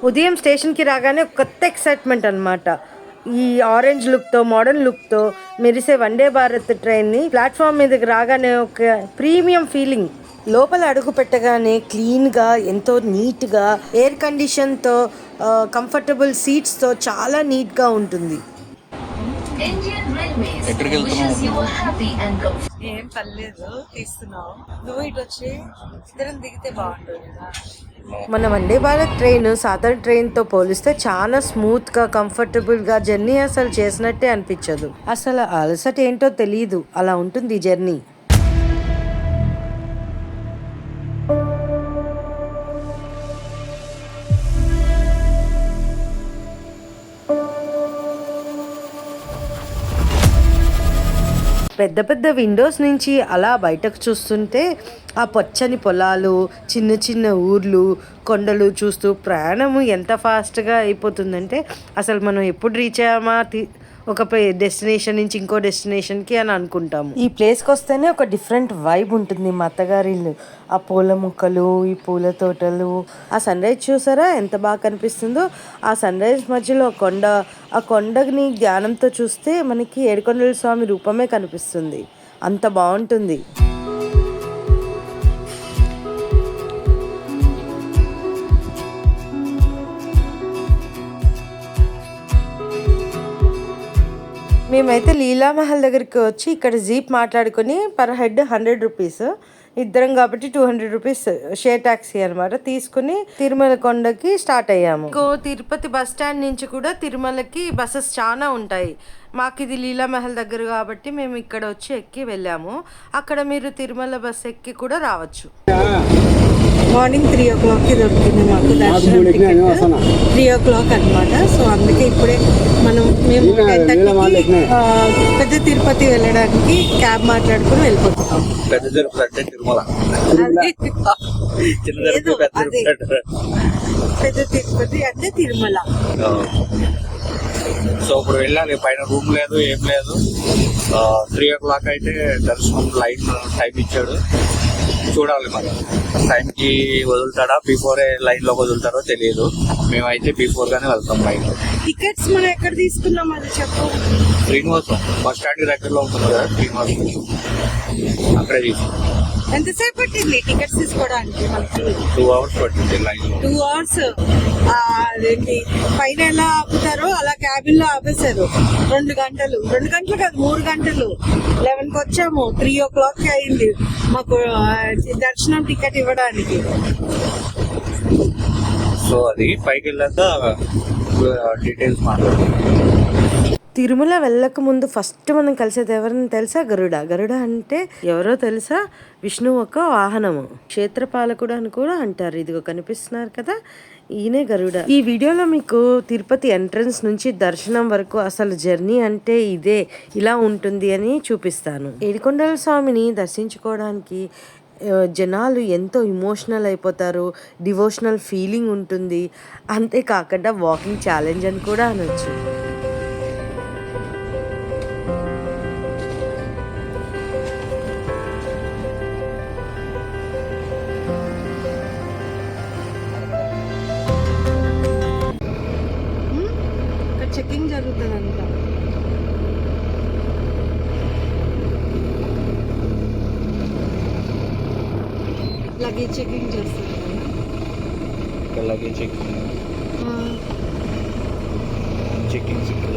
ఉదయం స్టేషన్కి రాగానే కొత్త ఎక్సైట్మెంట్ అనమాట. ఈ ఆరెంజ్ లుక్తో మోడర్న్ లుక్తో మెరిసే వందే భారత్ ట్రైన్ని ప్లాట్ఫామ్ మీదకి రాగానే ఒక ప్రీమియం ఫీలింగ్. లోపల అడుగు పెట్టగానే క్లీన్గా, ఎంతో నీట్గా, ఎయిర్ కండిషన్తో, కంఫర్టబుల్ సీట్స్తో చాలా నీట్గా ఉంటుంది. ఎక్కడికి వెళ్తున్నావు? ఏం పర్లేదు, తీస్తున్నావు. నువ్వు ఇటు వచ్చి ఇద్దరం దిగితే బాగుంటుంది కదా. మన వందే భారత్ ట్రైన్ సాధారణ ట్రైన్తో పోలిస్తే చాలా స్మూత్గా, కంఫర్టబుల్గా జర్నీ అసలు చేసినట్టే అనిపించదు. అసలు అలసట ఏంటో తెలియదు, అలా ఉంటుంది ఈ జర్నీ. పెద్ద పెద్ద విండోస్ నుంచి అలా బయటకు చూస్తుంటే ఆ పచ్చని పొలాలు, చిన్న చిన్న ఊర్లు, కొండలు చూస్తూ ప్రయాణము ఎంత ఫాస్ట్గా అయిపోతుందంటే అసలు మనం ఎప్పుడు రీచ్ అయ్యామా ఒక డెస్టినేషన్ నుంచి ఇంకో డెస్టినేషన్కి అని అనుకుంటాము. ఈ ప్లేస్కి వస్తేనే ఒక డిఫరెంట్ వైబ్ ఉంటుంది. మా అత్తగారి ఇల్లు, ఆ పూల మొక్కలు, ఈ పూల తోటలు, ఆ సన్ రైజ్ చూసారా ఎంత బాగా కనిపిస్తుందో. ఆ సన్ రైజ్ మధ్యలో కొండ, ఆ కొండని ధ్యానంతో చూస్తే మనకి ఏడుకొండల స్వామి రూపమే కనిపిస్తుంది. అంత బాగుంటుంది. మేమైతే లీలామహల్ దగ్గరికి వచ్చి ఇక్కడ జీప్ మాట్లాడుకొని పర్ హెడ్ 100 రూపీస్, ఇద్దరం కాబట్టి 200 రూపీస్ షేర్ ట్యాక్సీ అనమాట తీసుకుని తిరుమల కొండకి స్టార్ట్ అయ్యాము. తిరుపతి బస్ స్టాండ్ నుంచి కూడా తిరుమలకి బస్సెస్ చాలా ఉంటాయి. మాకు ఇది లీలామహల్ దగ్గర కాబట్టి మేము ఇక్కడ వచ్చి ఎక్కి వెళ్ళాము. అక్కడ మీరు తిరుమల బస్ ఎక్కి కూడా రావచ్చు. మార్నింగ్ 3 o'clockకి దొరికింది మాకు దర్శనం టికెట్. 3 o'clock అనమాట. సో అందుకే ఇప్పుడే మేము 10:30కి పెద్ద తిరుపతి వెళ్ళడానికి క్యాబ్ మాట్లాడుకుని వెళ్ళిపోతున్నాం. పెద్ద తిరుపతి అంటే తిరుమల, పెద్ద తిరుపతి అంటే తిరుమల. సో ఇప్పుడు వెళ్ళాలి, పైన రూమ్ లేదు, ఏం లేదు. 3 o'clock అయితే దర్శనం లైన్ టైం ఇచ్చాడు. చూడాలి మరి టైంకి వదులుతాడా, బిఫోరే లైన్ లో వదులుతారో తెలియదు. మేమైతే బిఫోర్ గానే వెళ్తాం లైన్ లో. టికెట్స్ మనం ఎక్కడ తీసుకున్నాం అది చెప్పు. శ్రీనివాసం బస్ స్టాండ్ దగ్గరలో ఉంటుంది కదా శ్రీనివాసం, అక్కడే తీసుకున్నాం. ఎంతసేపు పట్టింది టికెట్స్ తీసుకోవడానికి? మనకి 2 hours పట్టింది లైన్ లో. 2 hours. అదేంటి పైన ఎలా ఆపుతారో అలా క్యాబిన్ లో ఆపేశారు. 2 గంటలు కాదు 3 గంటలు. 11కి వచ్చాము, 3 o'clock అయింది మాకు దర్శనం టికెట్ ఇవ్వడానికి. సో అది పైకి వెళ్ళాక డీటెయిల్స్ మాట్లాడుతున్నాం. తిరుమల వెళ్ళక ముందు ఫస్ట్ మనం కలిసేది ఎవరిని తెలుసా? గరుడ అంటే ఎవరో తెలుసా? విష్ణువు ఒక వాహనము, క్షేత్రపాలకుడు అని కూడా అంటారు. ఇదిగో కనిపిస్తున్నారు కదా, ఈయనే గరుడ. ఈ వీడియోలో మీకు తిరుపతి ఎంట్రన్స్ నుంచి దర్శనం వరకు అసలు జర్నీ అంటే ఇదే, ఇలా ఉంటుంది అని చూపిస్తాను. ఏడుకొండల స్వామిని దర్శించుకోవడానికి జనాలు ఎంతో ఇమోషనల్ అయిపోతారు, డివోషనల్ ఫీలింగ్ ఉంటుంది. అంతేకాకుండా వాకింగ్ ఛాలెంజ్ అని కూడా అనొచ్చు. చెకింగ్ జరుగుతుందంట. లగేజ్ చెకింగ్ చేస్తారు. లగేజ్ చెకింగ్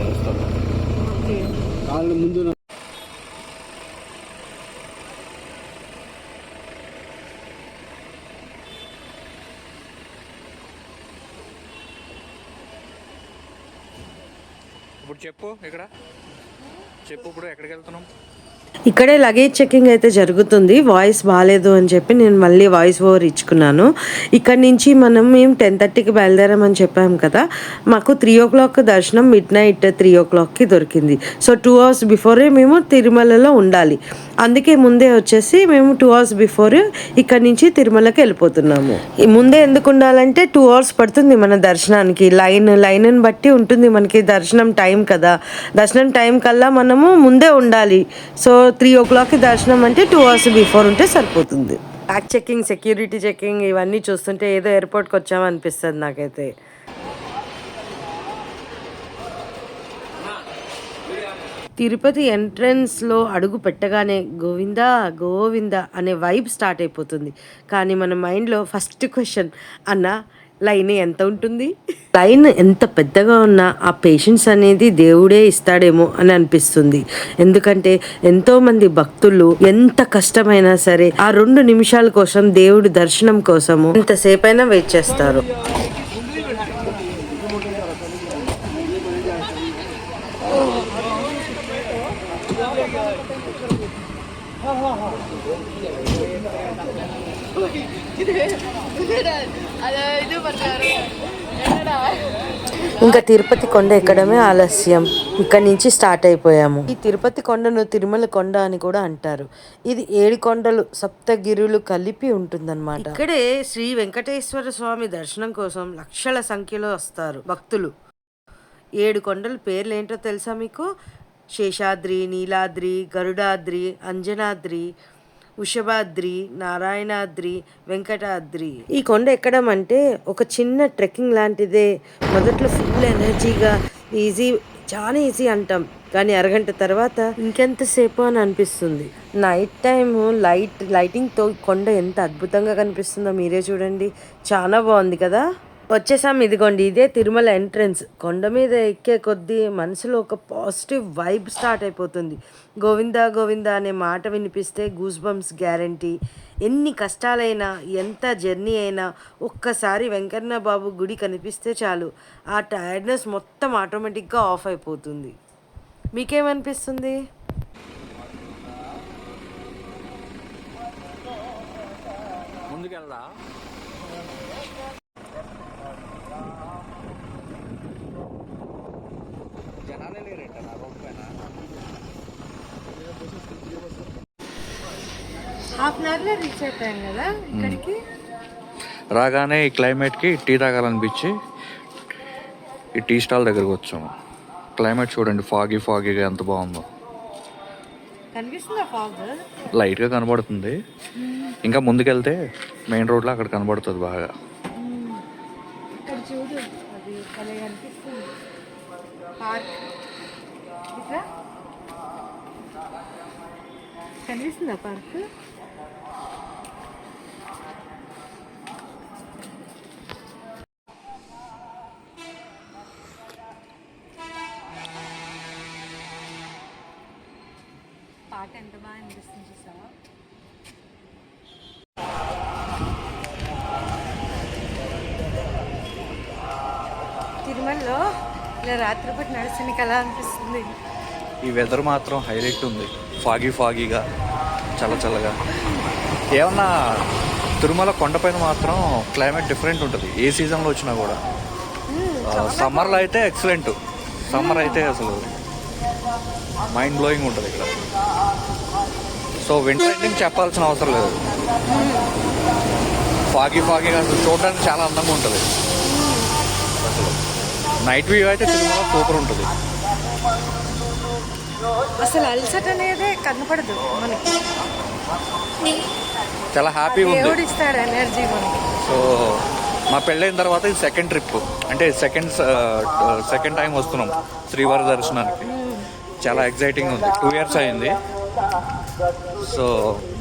చేస్తారు. ఓకే. ముందు ఇప్పుడు చెప్పు ఇప్పుడు ఎక్కడికి వెళ్తున్నాం? ఇక్కడే లగేజ్ చెకింగ్ అయితే జరుగుతుంది. వాయిస్ బాగాలేదు అని చెప్పి నేను మళ్ళీ వాయిస్ ఓవర్ ఇచ్చుకున్నాను. ఇక్కడ నుంచి మేము 10:30కి బయలుదేరామని చెప్పాము కదా, మాకు 3 o'clock దర్శనం, midnight 3 o'clockకి దొరికింది. సో 2 hours బిఫోరే మేము తిరుమలలో ఉండాలి. అందుకే ముందే వచ్చేసి మేము 2 hours బిఫోర్ ఇక్కడ నుంచి తిరుమలకి వెళ్ళిపోతున్నాము. ముందే ఎందుకు ఉండాలంటే 2 hours పడుతుంది మన దర్శనానికి. లైన్ బట్టి ఉంటుంది మనకి దర్శనం టైం కదా. దర్శనం టైం కల్లా మనము ముందే ఉండాలి. సో 3 o'clockకి దర్శనం అంటే 2 hours బిఫోర్ ఉంటే సరిపోతుంది. బ్యాగ్ చెకింగ్, సెక్యూరిటీ చెకింగ్ ఇవన్నీ చూస్తుంటే ఏదో ఎయిర్పోర్ట్కి వచ్చామనిపిస్తుంది నాకైతే. తిరుపతి ఎంట్రన్స్లో అడుగు పెట్టగానే గోవిందా గోవిందా అనే వైబ్ స్టార్ట్ అయిపోతుంది. కానీ మన మైండ్లో ఫస్ట్ క్వశ్చన్, అన్న లైన్ ఎంత ఉంటుంది? లైన్ ఎంత పెద్దగా ఉన్నా ఆ పేషెన్స్ అనేది దేవుడే ఇస్తాడేమో అని అనిపిస్తుంది. ఎందుకంటే ఎంతోమంది భక్తులు ఎంత కష్టమైనా సరే ఆ 2 నిమిషాల కోసం దేవుడి దర్శనం కోసము ఎంతసేపైనా వెయిట్ చేస్తారు. ఇంకా తిరుపతి కొండ ఎక్కడమే ఆలస్యం. ఇక్కడ నుంచి స్టార్ట్ అయిపోయాము. ఈ తిరుపతి కొండను తిరుమల కొండ అని కూడా అంటారు. ఇది 7 కొండలు సప్తగిరులు కలిపి ఉంటుందన్నమాట. ఇక్కడే శ్రీ వెంకటేశ్వర స్వామి దర్శనం కోసం లక్షల సంఖ్యలో వస్తారు భక్తులు. 7 కొండల పేర్లు ఏంటో తెలుసా మీకు? శేషాద్రి, నీలాద్రి, గరుడాద్రి, అంజనాద్రి, వృషభాద్రి, నారాయణాద్రి, వెంకటాద్రి. ఈ కొండ ఎక్కడం అంటే ఒక చిన్న ట్రెక్కింగ్ లాంటిదే. మొదట్లో ఫుల్ ఎనర్జీగా చాలా ఈజీ అంటాం, కానీ అరగంట తర్వాత ఇంకెంతసేపు అని అనిపిస్తుంది. నైట్ టైం లైటింగ్తో కొండ ఎంత అద్భుతంగా కనిపిస్తుందో మీరే చూడండి. చాలా బాగుంది కదా. వచ్చేసాం, ఇదిగోండి ఇదే తిరుమల ఎంట్రన్స్. కొండ మీద ఎక్కే కొద్దీ మనసులో ఒక పాజిటివ్ వైబ్ స్టార్ట్ అయిపోతుంది. గోవిందా గోవిందా అనే మాట వినిపిస్తే గూస్ బంప్స్ గ్యారంటీ. ఎన్ని కష్టాలైనా ఎంత జర్నీ అయినా ఒక్కసారి వెంకన్న బాబు గుడి కనిపిస్తే చాలు, ఆ టైర్డ్నెస్ మొత్తం ఆటోమేటిక్గా ఆఫ్ అయిపోతుంది. మీకేమనిపిస్తుంది? ముందుకెళ్దా జనాలే లేరేట నా రోడ్ పైన. హాఫ్ అన్ అవర్లో రీచ్ అయిపోయాం కదా ఇక్కడికి. రాగానే ఈ క్లైమేట్కి టీ తాగాలనిపించి ఈ టీ స్టాల్ దగ్గరకు వచ్చాము. క్లైమేట్ చూడండి, ఫాగీగా ఎంత బాగుందో. కనిపిస్తుందా ఫాగ్? లైట్గా కనబడుతుంది. ఇంకా ముందుకెళ్తే మెయిన్ రోడ్లో అక్కడ కనబడుతుంది బాగా. ఇక్కడ చూడు, అది భలే కనిపిస్తుంది. పార్క్ ఇట్లా కనిపిస్తుందా పార్క్? పాట ఎంత బాగా అనిపిస్తుంది చూసావా? తిరుమలలో ఇలా రాత్రిపూట నడిచడానికి ఎలా అనిపిస్తుంది? ఈ వెదర్ మాత్రం హైలైట్ ఉంది. ఫాగీగా చల్లగా. ఏమన్నా తిరుమల కొండపైన మాత్రం క్లైమేట్ డిఫరెంట్ ఉంటుంది ఏ సీజన్లో వచ్చినా కూడా. సమ్మర్లో అయితే ఎక్సలెంట్. సమ్మర్ అయితే అసలు మైండ్ బ్లోయింగ్ ఉంటుంది ఇక్కడ. సో వింటర్ ఎండింగ్ చెప్పాల్సిన అవసరం లేదు. ఫాగీగా అసలు చూడడానికి చాలా అందంగా ఉంటుంది. అసలు నైట్ వ్యూ అయితే తిరుమల సూపర్ ఉంటుంది. అసలు అలసట అనేదే కనపడదు మనకి. చాలా హ్యాపీగా ఉంది. దేవుడు ఇస్తాడు ఎనర్జీ మనకి. సో మా పెళ్ళైన తర్వాత ఇది సెకండ్ ట్రిప్, అంటే సెకండ్ టైం వస్తున్నాం శ్రీవారి దర్శనానికి. చాలా ఎగ్జైటింగ్ ఉంది. 2 years అయింది. సో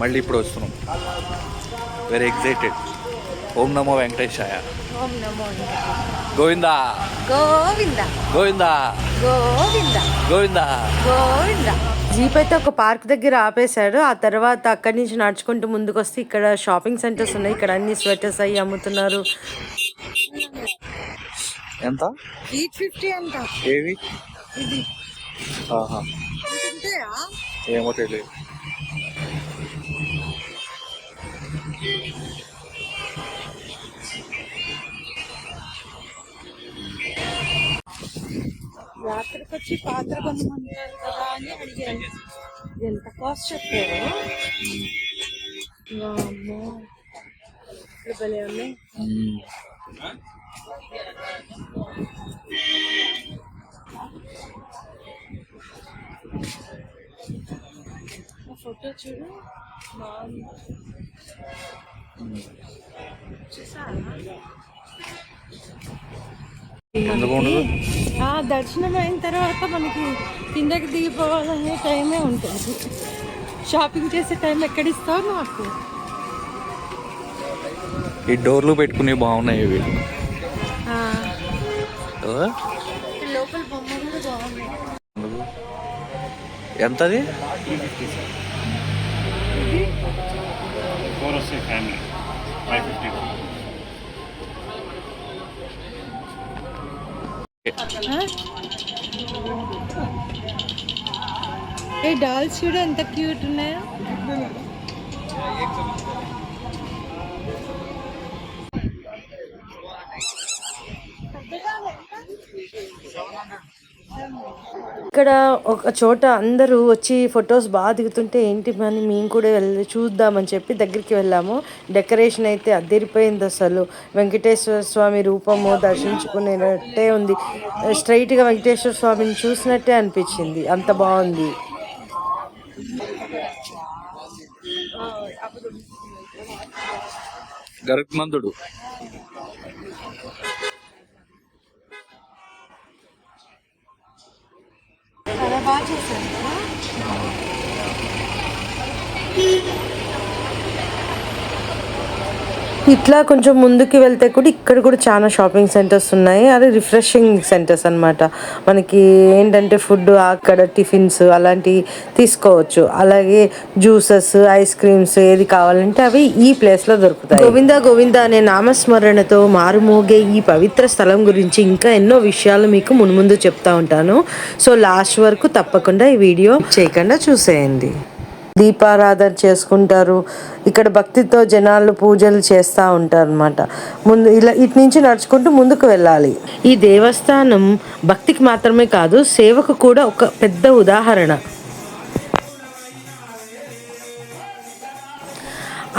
మళ్ళీ ఇప్పుడు వస్తున్నాం. Very excited. ఓం నమో వెంకటేశాయ. ఓం నమో గోవిందా గోవిందా గోవిందా గోవిందా గోవిందా గోవిందా. జీప్ అయితే ఒక పార్క్ దగ్గర ఆపేశాడు. ఆ తర్వాత అక్కడి నుంచి నడుచుకుంటూ ముందుకు వస్తే ఇక్కడ షాపింగ్ సెంటర్స్ ఉన్నాయి. ఇక్కడ అన్ని స్వెటర్స్ అయ్యి అమ్ముతున్నారు. ఎంత? 850 అంట. ఏవి? ఇది ఏమో తెలియదు. యాత్రకు వచ్చి పాత్ర కొనుక్కున్నారు కదా అని అడిగాను. ఎంత కాస్ట్ చెప్పారు? అమ్మో, ఇక్కడ భలే ఉన్నాయి. ఫోటో చూడు, బాగుంది. చూసారా? ఎందుకు ఉండదు? దర్శనం అయిన తర్వాత మనకి కిందకి దిగిపోవాలనే టైమే ఉంటుంది. షాపింగ్ చేసే టైం ఎక్కడిస్తావు నాకు? ఈ డోర్లు పెట్టుకుని బాగున్నాయి ఇవి కదా. లోపల బొమ్మ కూడా బాగుంది. ఎంతది? 4 వస్తాయి ఫ్యామిలీ 550. ఏ డాల్స్ చూడ ఎంత క్యూట్ ఉన్నాయో. ఇక్కడ ఒక చోట అందరూ వచ్చి ఫొటోస్ బాగా దిగుతుంటే ఏంటి అని మేము కూడా వెళ్ళి చూద్దామని చెప్పి దగ్గరికి వెళ్ళాము. డెకరేషన్ అయితే అదిరిపోయింది అసలు. వెంకటేశ్వర స్వామి రూపము దర్శించుకునేటట్టే ఉంది. స్ట్రైట్గా వెంకటేశ్వర స్వామిని చూసినట్టే అనిపించింది, అంత బాగుంది. గరుత్మంతుడు చాలా బాగా చేశారు. ఇట్లా కొంచెం ముందుకు వెళ్తే కూడా ఇక్కడ కూడా చాలా షాపింగ్ సెంటర్స్ ఉన్నాయి. అది రిఫ్రెషింగ్ సెంటర్స్ అనమాట. మనకి ఏంటంటే ఫుడ్ అక్కడ టిఫిన్స్ అలాంటివి తీసుకోవచ్చు. అలాగే జ్యూసెస్, ఐస్ క్రీమ్స్ ఏది కావాలంటే అవి ఈ ప్లేస్లో దొరుకుతాయి. గోవింద గోవింద అనే నామస్మరణతో మారుమోగే ఈ పవిత్ర స్థలం గురించి ఇంకా ఎన్నో విషయాలు మీకు మున్ముందు చెప్తా ఉంటాను. సో లాస్ట్ వరకు తప్పకుండా ఈ వీడియో చేయకుండా చూసేయండి. దీపారాధన చేసుకుంటారు. ఇక్కడ భక్తితో జనాలు పూజలు చేస్తూ ఉంటారు అనమాట. ముందు ఇలా ఇటు నుంచి నడుచుకుంటూ ముందుకు వెళ్ళాలి. ఈ దేవస్థానం భక్తికి మాత్రమే కాదు, సేవకు కూడా ఒక పెద్ద ఉదాహరణ.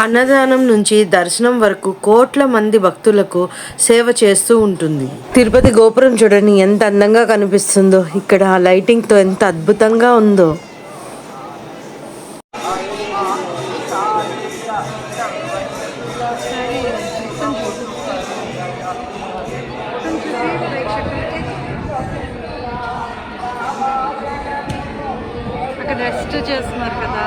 అన్నదానం నుంచి దర్శనం వరకు కోట్ల మంది భక్తులకు సేవ చేస్తూ ఉంటుంది. తిరుపతి గోపురం చూడండి ఎంత అందంగా కనిపిస్తుందో. ఇక్కడ లైటింగ్తో ఎంత అద్భుతంగా ఉందో. రెస్ట్ చేస్తున్నారు కదా.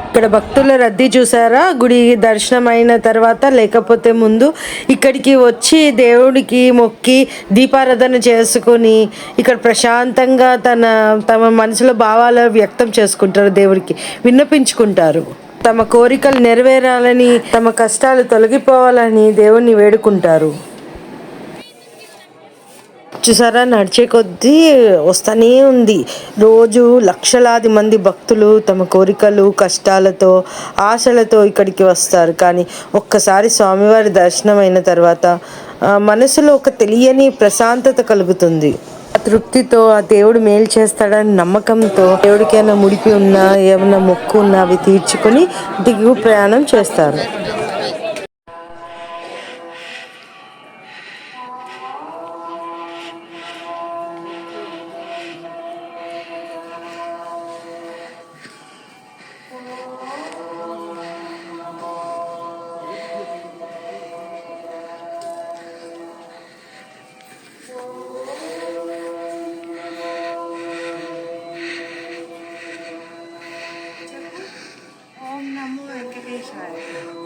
ఇక్కడ భక్తుల రద్దీ చూసారా? గుడి దర్శనం అయిన తర్వాత లేకపోతే ముందు ఇక్కడికి వచ్చి దేవుడికి మొక్కి దీపారాధన చేసుకొని ఇక్కడ ప్రశాంతంగా తమ మనసులో భావాలు వ్యక్తం చేసుకుంటారు, దేవుడికి విన్నపించుకుంటారు. తమ కోరికలు నెరవేరాలని, తమ కష్టాలు తొలగిపోవాలని దేవుణ్ణి వేడుకుంటారు. చూసారా, నడిచే కొద్దీ వస్తూనే ఉంది. రోజు లక్షలాది మంది భక్తులు తమ కోరికలు, కష్టాలతో, ఆశలతో ఇక్కడికి వస్తారు. కానీ ఒక్కసారి స్వామివారి దర్శనం అయిన తర్వాత మనసులో ఒక తెలియని ప్రశాంతత కలుగుతుంది. ఆ తృప్తితో ఆ దేవుడు మేలు చేస్తాడని నమ్మకంతో దేవుడికి ఏమైనా ముడిపి ఉన్నా, ఏమైనా మొక్కు ఉన్నా అవి తీర్చుకొని దిగు ప్రయాణం చేస్తారు.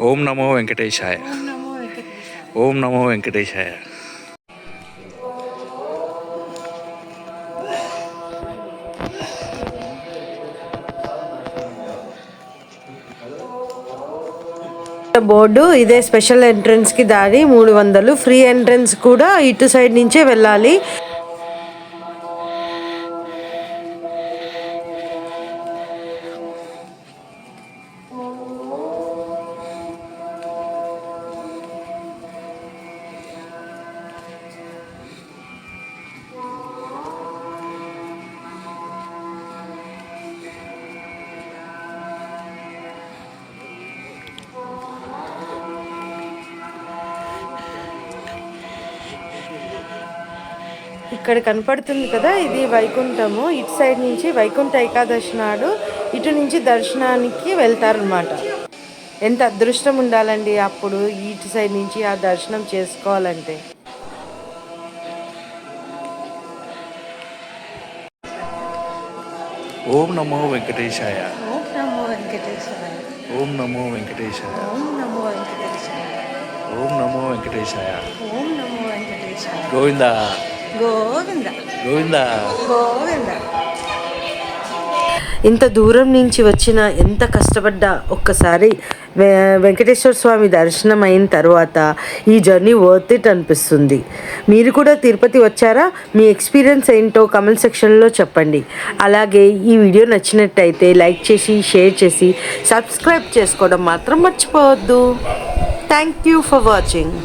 ఓం నమో వెంకటేశాయ. ఓం నమో వెంకటేశాయ. బోర్డు ఇదే స్పెషల్ ఎంట్రన్స్ కి దారి 300. ఫ్రీ ఎంట్రన్స్ కూడా ఇటు సైడ్ నుంచే వెళ్ళాలి. ఇక్కడ కనపడుతుంది కదా, ఇది వైకుంఠము. ఇటు సైడ్ నుంచి వైకుంఠ ఏకాదశి నాడు ఇటు నుంచి దర్శనానికి వెళ్తారనమాట. ఎంత అదృష్టం ఉండాలండి అప్పుడు ఇటు సైడ్ నుంచి ఆ దర్శనం చేసుకోవాలంటే. ఓం నమో వెంకటేశాయ. ఓం నమో వెంకటేశాయ. ఓం నమో వెంకటేశాయ. ఓం నమో వెంకటేశాయ. ఓం నమో వెంకటేశాయ. ఓం నమో వెంకటేశాయ. గోవింద గోవింద గోవింద. గోవింద. ఇంత దూరం నుంచి వచ్చిన ఎంత కష్టపడ్డా ఒక్కసారి వెంకటేశ్వర స్వామి దర్శనం అయిన తర్వాత ఈ జర్నీ వర్త్ ఇట్ అనిపిస్తుంది. మీరు కూడా తిరుపతి వచ్చారా? మీ ఎక్స్పీరియన్స్ ఏంటో కమెంట్ సెక్షన్లో చెప్పండి. అలాగే ఈ వీడియో నచ్చినట్టయితే లైక్ చేసి షేర్ చేసి సబ్స్క్రైబ్ చేసుకోవడం మాత్రం మర్చిపోవద్దు. Thank you for watching.